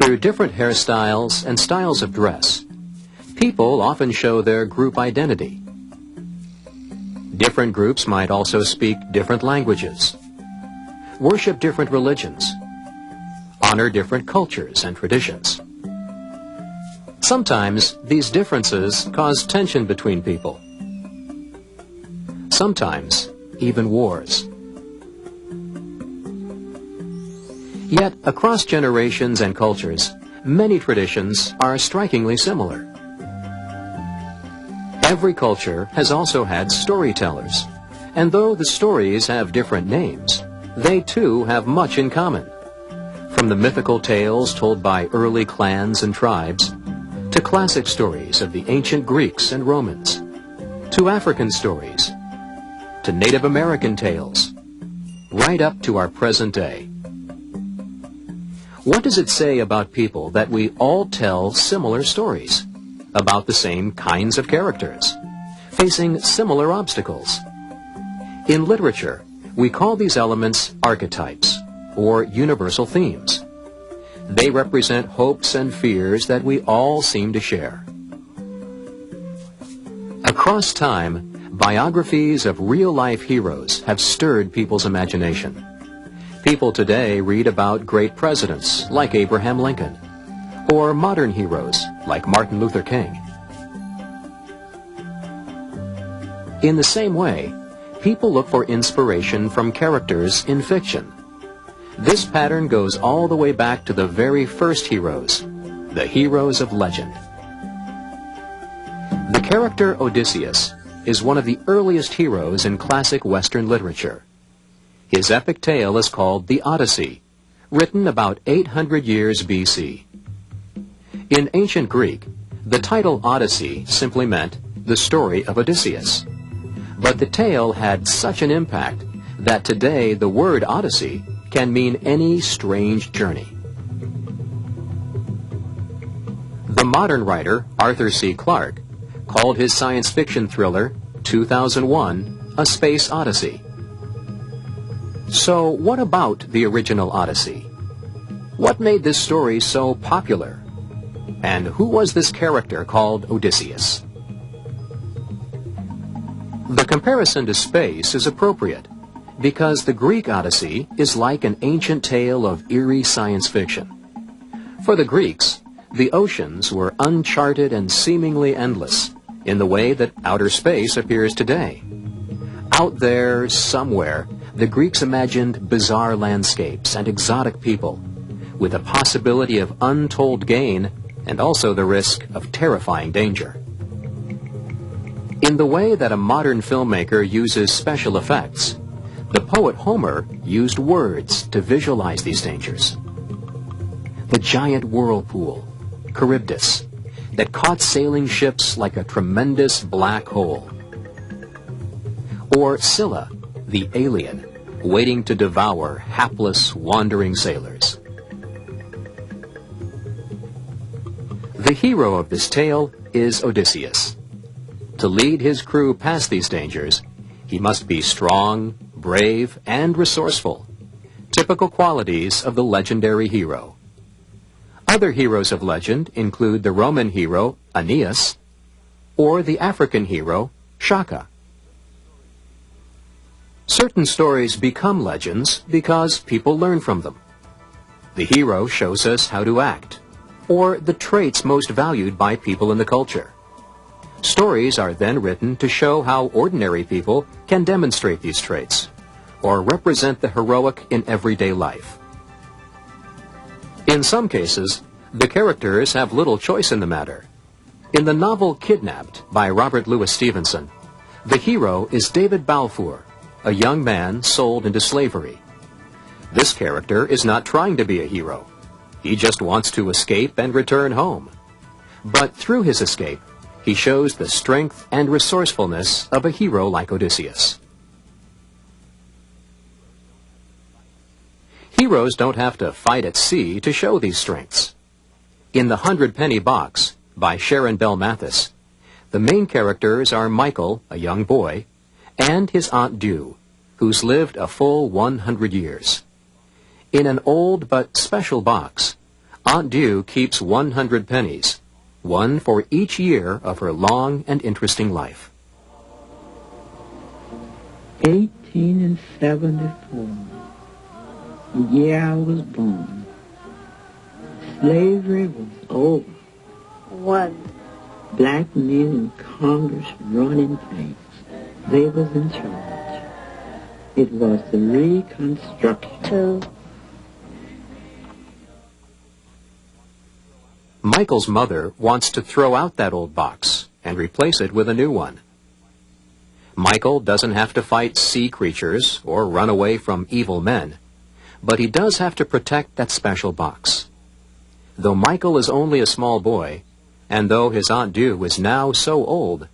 Through different hairstyles and styles of dress, people often show their group identity. Different groups might also speak different languages, worship different religions, honor different cultures and traditions. Sometimes these differences cause tension between people. Sometimes even wars. Yet, across generations and cultures, many traditions are strikingly similar. Every culture has also had storytellers, and though the stories have different names, they too have much in common. From the mythical tales told by early clans and tribes, to classic stories of the ancient Greeks and Romans, to African stories, to Native American tales, right up to our present day. What does it say about people that we all tell similar stories, about the same kinds of characters, facing similar obstacles? In literature, we call these elements archetypes, or universal themes. They represent hopes and fears that we all seem to share. Across time, biographies of real-life heroes have stirred people's imagination. People today read about great presidents like Abraham Lincoln, or modern heroes like Martin Luther King. In the same way, people look for inspiration from characters in fiction. This pattern goes all the way back to the very first heroes, the heroes of legend. The character Odysseus is one of the earliest heroes in classic Western literature. His epic tale is called the Odyssey, written about 800 years BC. In ancient Greek, the title Odyssey simply meant the story of Odysseus. But the tale had such an impact that today the word Odyssey can mean any strange journey. The modern writer Arthur C. Clarke called his science fiction thriller 2001 A Space Odyssey. So what about the original Odyssey? What made this story so popular? And who was this character called Odysseus? The comparison to space is appropriate because the Greek Odyssey is like an ancient tale of eerie science fiction. For the Greeks, the oceans were uncharted and seemingly endless in the way that outer space appears today. Out there, somewhere, the Greeks imagined bizarre landscapes and exotic people, with the possibility of untold gain and also the risk of terrifying danger. In the way that a modern filmmaker uses special effects, the poet Homer used words to visualize these dangers. The giant whirlpool, Charybdis, that caught sailing ships like a tremendous black hole. Or Scylla, the alien, waiting to devour hapless, wandering sailors. The hero of this tale is Odysseus. To lead his crew past these dangers, he must be strong, brave, and resourceful, typical qualities of the legendary hero. Other heroes of legend include the Roman hero, Aeneas, or the African hero, Shaka. Certain stories become legends because people learn from them. The hero shows us how to act, or the traits most valued by people in the culture. Stories are then written to show how ordinary people can demonstrate these traits, or represent the heroic in everyday life. In some cases, the characters have little choice in the matter. In the novel Kidnapped by Robert Louis Stevenson, the hero is David Balfour, a young man sold into slavery. This character is not trying to be a hero. He just wants to escape and return home. But through his escape, he shows the strength and resourcefulness of a hero like Odysseus. Heroes don't have to fight at sea to show these strengths. In The 100-Penny Box by Sharon Bell Mathis, the main characters are Michael, a young boy, and his Aunt Dew, who's lived a full 100 years. In an old but special box, Aunt Dew keeps 100 pennies, one for each year of her long and interesting life. 1874, the year I was born. Slavery was over. One. Black men in Congress running things. They was in charge. It was the Reconstruction. 2. Michael's mother wants to throw out that old box and replace it with a new one. Michael doesn't have to fight sea creatures or run away from evil men, but he does have to protect that special box. Though Michael is only a small boy, and though his Aunt Dew is now so old,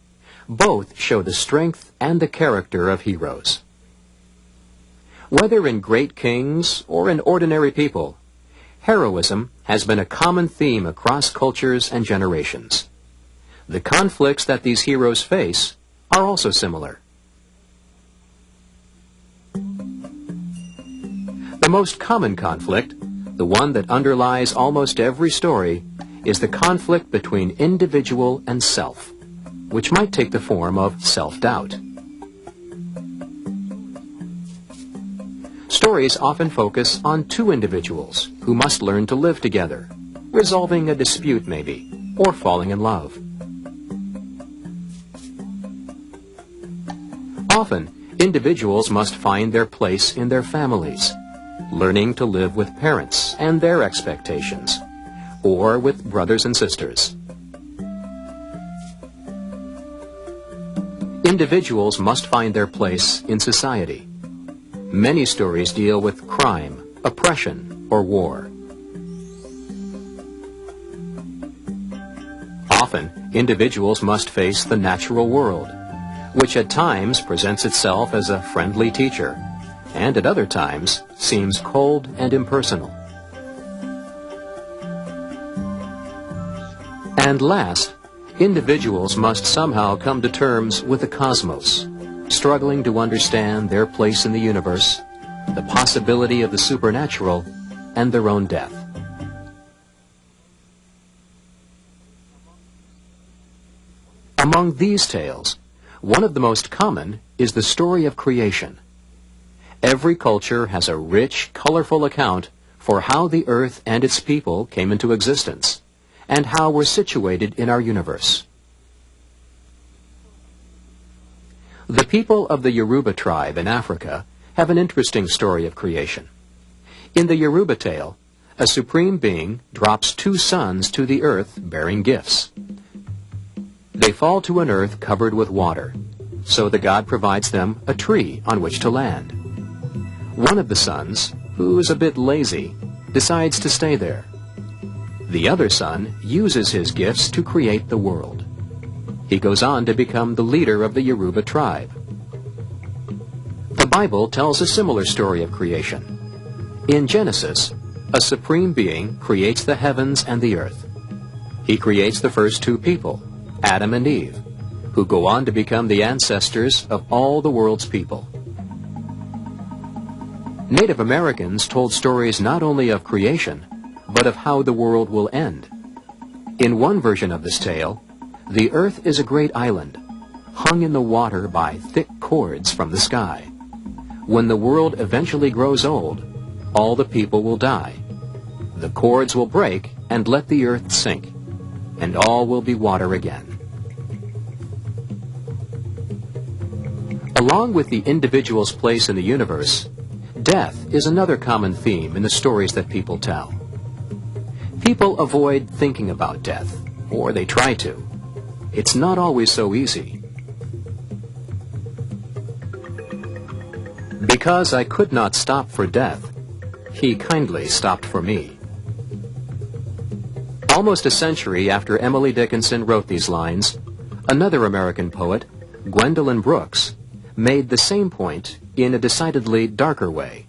both show the strength and the character of heroes. Whether in great kings or in ordinary people, heroism has been a common theme across cultures and generations. The conflicts that these heroes face are also similar. The most common conflict, the one that underlies almost every story, is the conflict between individual and self, which might take the form of self-doubt. Stories often focus on two individuals who must learn to live together, resolving a dispute maybe, or falling in love. Often, individuals must find their place in their families, learning to live with parents and their expectations, or with brothers and sisters. Individuals must find their place in society. Many stories deal with crime, oppression, or war. Often, individuals must face the natural world, which at times presents itself as a friendly teacher, and at other times seems cold and impersonal. And last, individuals must somehow come to terms with the cosmos, struggling to understand their place in the universe, the possibility of the supernatural, and their own death. Among these tales, one of the most common is the story of creation. Every culture has a rich, colorful account for how the earth and its people came into existence, and how we're situated in our universe. The people of the Yoruba tribe in Africa have an interesting story of creation. In the Yoruba tale, a supreme being drops two sons to the earth bearing gifts. They fall to an earth covered with water, so the god provides them a tree on which to land. One of the sons, who is a bit lazy, decides to stay there. The other son uses his gifts to create the world. He goes on to become the leader of the Yoruba tribe. The Bible tells a similar story of creation. In Genesis, a supreme being creates the heavens and the earth. He creates the first two people, Adam and Eve, who go on to become the ancestors of all the world's people. Native Americans told stories not only of creation, but of how the world will end. In one version of this tale, the earth is a great island, hung in the water by thick cords from the sky. When the world eventually grows old, all the people will die. The cords will break and let the earth sink, and all will be water again. Along with the individual's place in the universe, death is another common theme in the stories that people tell. People avoid thinking about death, or they try to. It's not always so easy. Because I could not stop for death, he kindly stopped for me. Almost a century after Emily Dickinson wrote these lines, another American poet, Gwendolyn Brooks, made the same point in a decidedly darker way.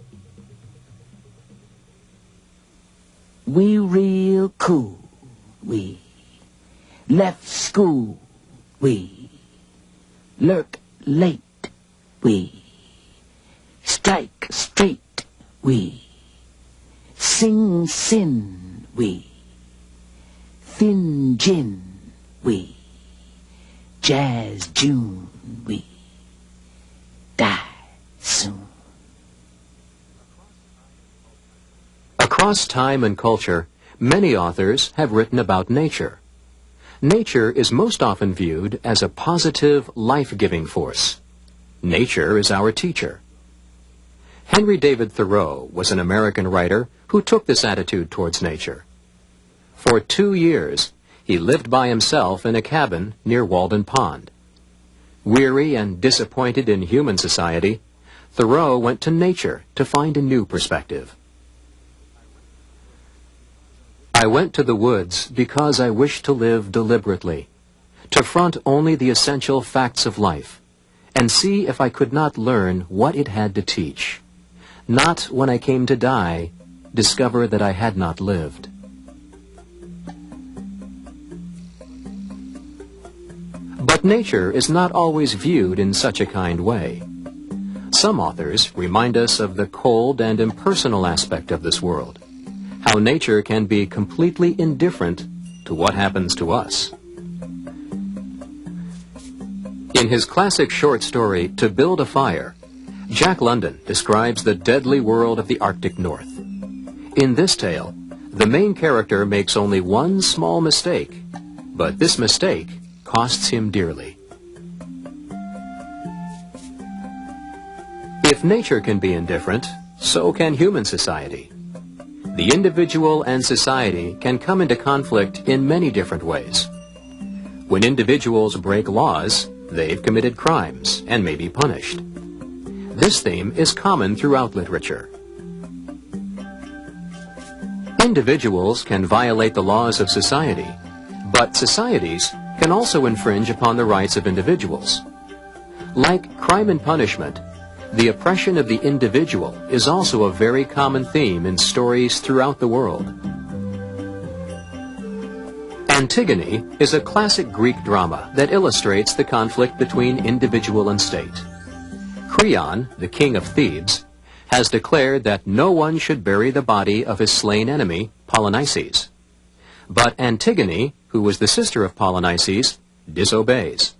We real cool, we left school, we lurk late, we strike straight, we sing sin, we Fin Jin, we. Jazz June, we. Die soon. Across time and culture, many authors have written about nature. Nature is most often viewed as a positive, life-giving force. Nature is our teacher. Henry David Thoreau was an American writer who took this attitude towards nature. For 2 years, he lived by himself in a cabin near Walden Pond. Weary and disappointed in human society, Thoreau went to nature to find a new perspective. I went to the woods because I wished to live deliberately, to front only the essential facts of life, and see if I could not learn what it had to teach. Not when I came to die, discover that I had not lived. But nature is not always viewed in such a kind way. Some authors remind us of the cold and impersonal aspect of this world, how nature can be completely indifferent to what happens to us. In his classic short story, To Build a Fire, Jack London describes the deadly world of the Arctic North. In this tale, the main character makes only one small mistake, but this mistake costs him dearly. If nature can be indifferent, so can human society. The individual and society can come into conflict in many different ways. When individuals break laws, they've committed crimes and may be punished. This theme is common throughout literature. Individuals can violate the laws of society, but societies can also infringe upon the rights of individuals. Like Crime and Punishment, the oppression of the individual is also a very common theme in stories throughout the world. Antigone is a classic Greek drama that illustrates the conflict between individual and state. Creon, the king of Thebes, has declared that no one should bury the body of his slain enemy, Polynices. But Antigone, who was the sister of Polynices, disobeys.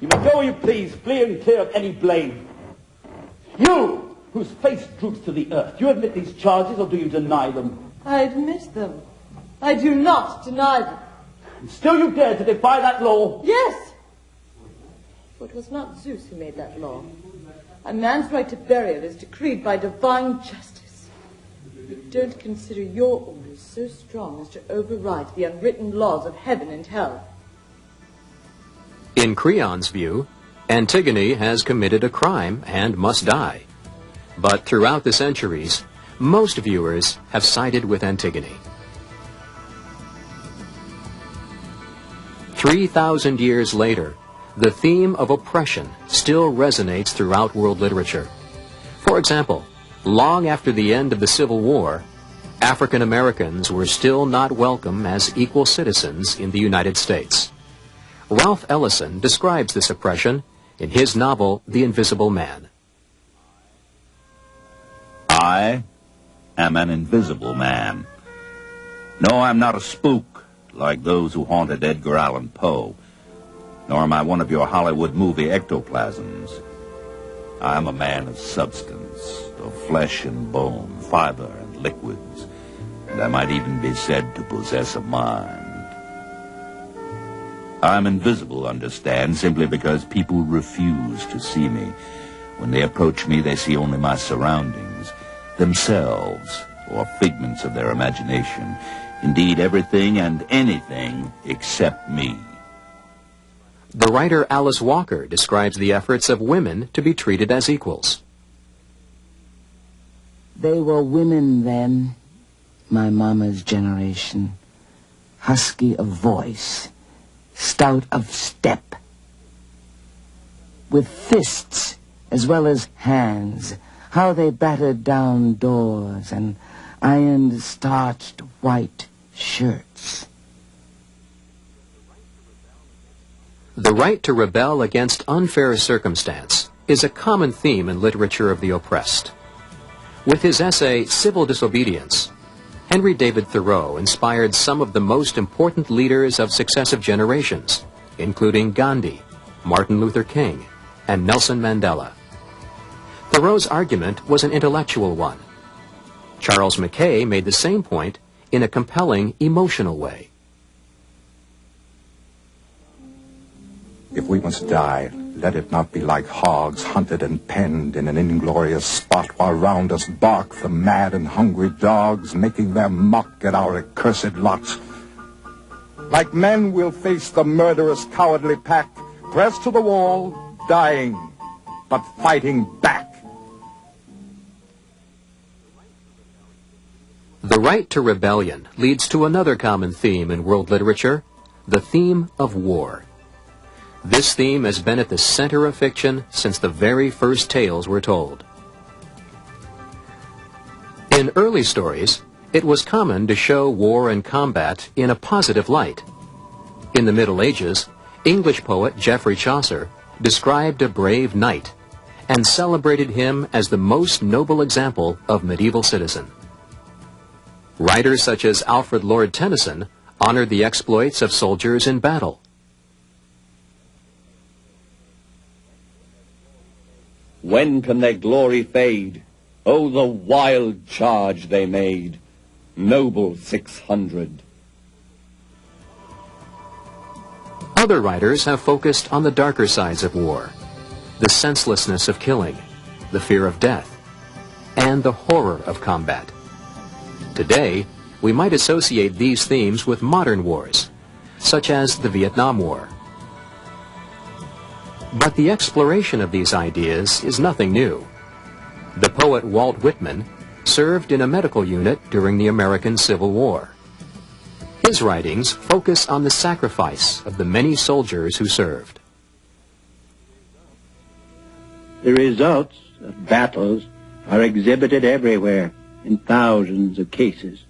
You may go where you please, flee and clear of any blame. You, whose face droops to the earth, do you admit these charges or do you deny them? I admit them. I do not deny them. And still you dare to defy that law? Yes. For it was not Zeus who made that law. A man's right to burial is decreed by divine justice. You don't consider your orders so strong as to override the unwritten laws of heaven and hell. In Creon's view, Antigone has committed a crime and must die. But throughout the centuries, most viewers have sided with Antigone. 3,000 years later, the theme of oppression still resonates throughout world literature. For example, long after the end of the Civil War, African Americans were still not welcome as equal citizens in the United States. Ralph Ellison describes this oppression in his novel, The Invisible Man. I am an invisible man. No, I'm not a spook like those who haunted Edgar Allan Poe, nor am I one of your Hollywood movie ectoplasms. I am a man of substance, of flesh and bone, fiber and liquids, and I might even be said to possess a mind. I'm invisible, understand, simply because people refuse to see me. When they approach me, they see only my surroundings, themselves, or figments of their imagination. Indeed, everything and anything except me. The writer Alice Walker describes the efforts of women to be treated as equals. They were women then, my mama's generation, husky of voice, stout of step, with fists as well as hands, how they battered down doors and ironed starched white shirts. The right to rebel against unfair circumstance is a common theme in literature of the oppressed. With his essay, Civil Disobedience, Henry David Thoreau inspired some of the most important leaders of successive generations, including Gandhi, Martin Luther King, and Nelson Mandela. Thoreau's argument was an intellectual one. Charles Mackay made the same point in a compelling, emotional way. If we must die, let it not be like hogs hunted and penned in an inglorious spot, while round us bark the mad and hungry dogs, making their mock at our accursed lot. Like men we'll face the murderous cowardly pack, pressed to the wall, dying, but fighting back. The right to rebellion leads to another common theme in world literature, the theme of war. This theme has been at the center of fiction since the very first tales were told. In early stories, it was common to show war and combat in a positive light. In the Middle Ages, English poet Geoffrey Chaucer described a brave knight and celebrated him as the most noble example of medieval citizen. Writers such as Alfred Lord Tennyson honored the exploits of soldiers in battle. When can their glory fade? Oh, the wild charge they made, noble 600. Other writers have focused on the darker sides of war, the senselessness of killing, the fear of death, and the horror of combat. Today, we might associate these themes with modern wars, such as the Vietnam War. But the exploration of these ideas is nothing new. The poet Walt Whitman served in a medical unit during the American Civil War. His writings focus on the sacrifice of the many soldiers who served. The results of battles are exhibited everywhere in thousands of cases.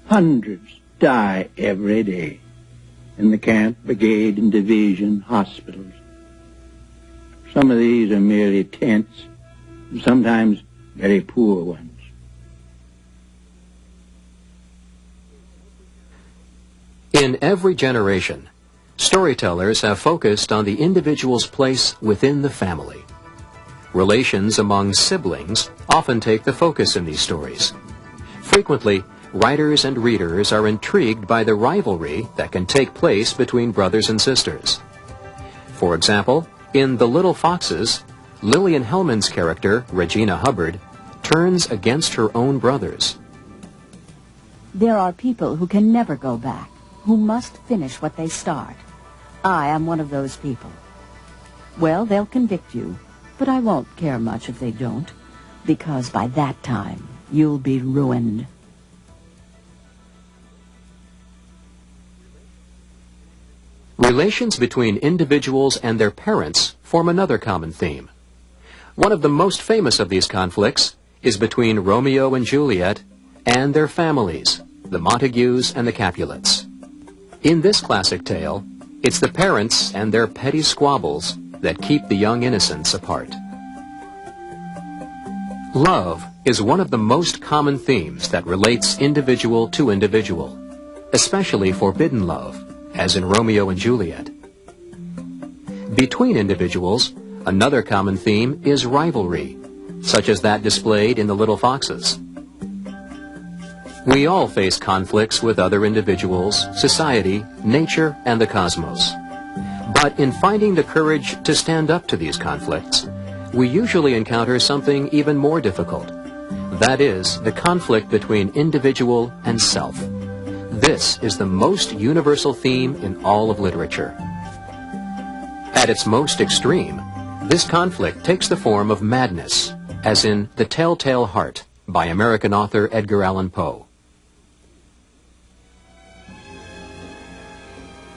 Hundreds die every day in the camp, brigade, and division hospitals. Some of these are merely tents, and sometimes very poor ones. In every generation, storytellers have focused on the individual's place within the family. Relations among siblings often take the focus in these stories. Frequently, writers and readers are intrigued by the rivalry that can take place between brothers and sisters. For example, in The Little Foxes, Lillian Hellman's character, Regina Hubbard, turns against her own brothers. There are people who can never go back, who must finish what they start. I am one of those people. Well, they'll convict you, but I won't care much if they don't, because by that time, you'll be ruined. Relations between individuals and their parents form another common theme. One of the most famous of these conflicts is between Romeo and Juliet and their families, the Montagues and the Capulets. In this classic tale, it's the parents and their petty squabbles that keep the young innocents apart. Love is one of the most common themes that relates individual to individual, especially forbidden love, as in Romeo and Juliet. Between individuals, another common theme is rivalry, such as that displayed in The Little Foxes. We all face conflicts with other individuals, society, nature, and the cosmos. But in finding the courage to stand up to these conflicts, we usually encounter something even more difficult. That is, the conflict between individual and self. This is the most universal theme in all of literature. At its most extreme, this conflict takes the form of madness, as in The Telltale Heart by American author Edgar Allan Poe.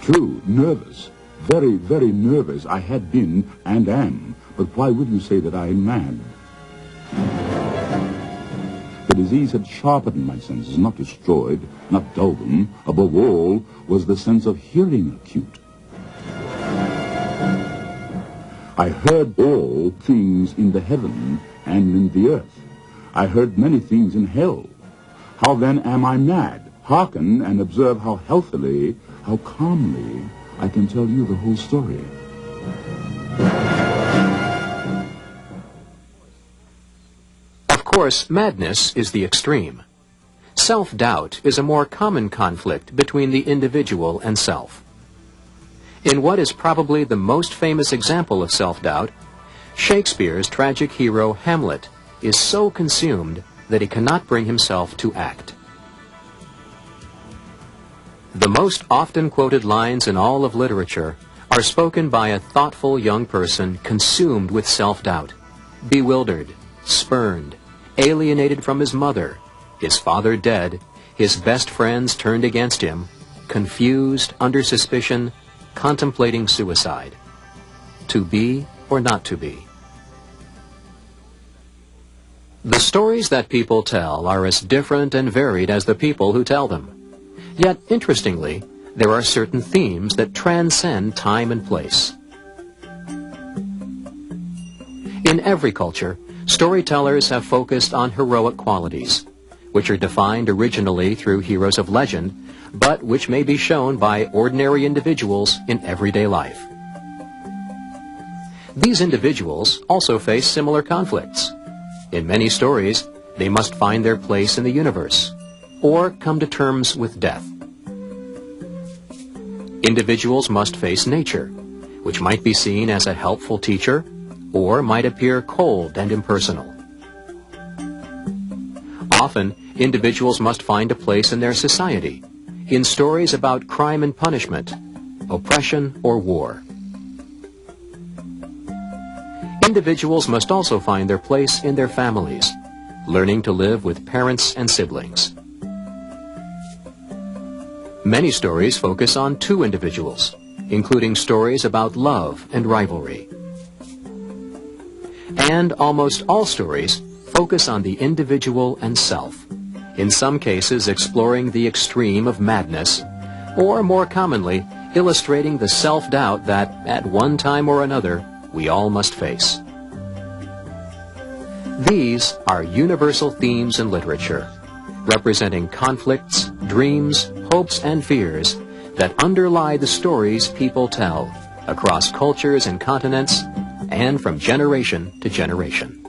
True, nervous. Very, very nervous I had been and am. But why would you say that I am mad? The disease had sharpened my senses, not destroyed, not dulled them. Above all was the sense of hearing acute. I heard all things in the heaven and in the earth. I heard many things in hell. How then am I mad? Hearken and observe how healthily, how calmly I can tell you the whole story. Of course, madness is the extreme. Self-doubt is a more common conflict between the individual and self. In what is probably the most famous example of self-doubt, Shakespeare's tragic hero Hamlet is so consumed that he cannot bring himself to act. The most often quoted lines in all of literature are spoken by a thoughtful young person consumed with self-doubt, bewildered, spurned, alienated from his mother, his father dead, his best friends turned against him, confused, under suspicion, contemplating suicide. To be or not to be? The stories that people tell are as different and varied as the people who tell them. Yet, interestingly, there are certain themes that transcend time and place. In every culture, storytellers have focused on heroic qualities, which are defined originally through heroes of legend, but which may be shown by ordinary individuals in everyday life. These individuals also face similar conflicts. In many stories, they must find their place in the universe, or come to terms with death. Individuals must face nature, which might be seen as a helpful teacher, or might appear cold and impersonal. Often, individuals must find a place in their society, in stories about crime and punishment, oppression or war. Individuals must also find their place in their families, learning to live with parents and siblings. Many stories focus on two individuals, including stories about love and rivalry. And almost all stories focus on the individual and self, in some cases exploring the extreme of madness, or more commonly, illustrating the self-doubt that, at one time or another, we all must face. These are universal themes in literature, representing conflicts, dreams, hopes, and fears that underlie the stories people tell across cultures and continents and from generation to generation.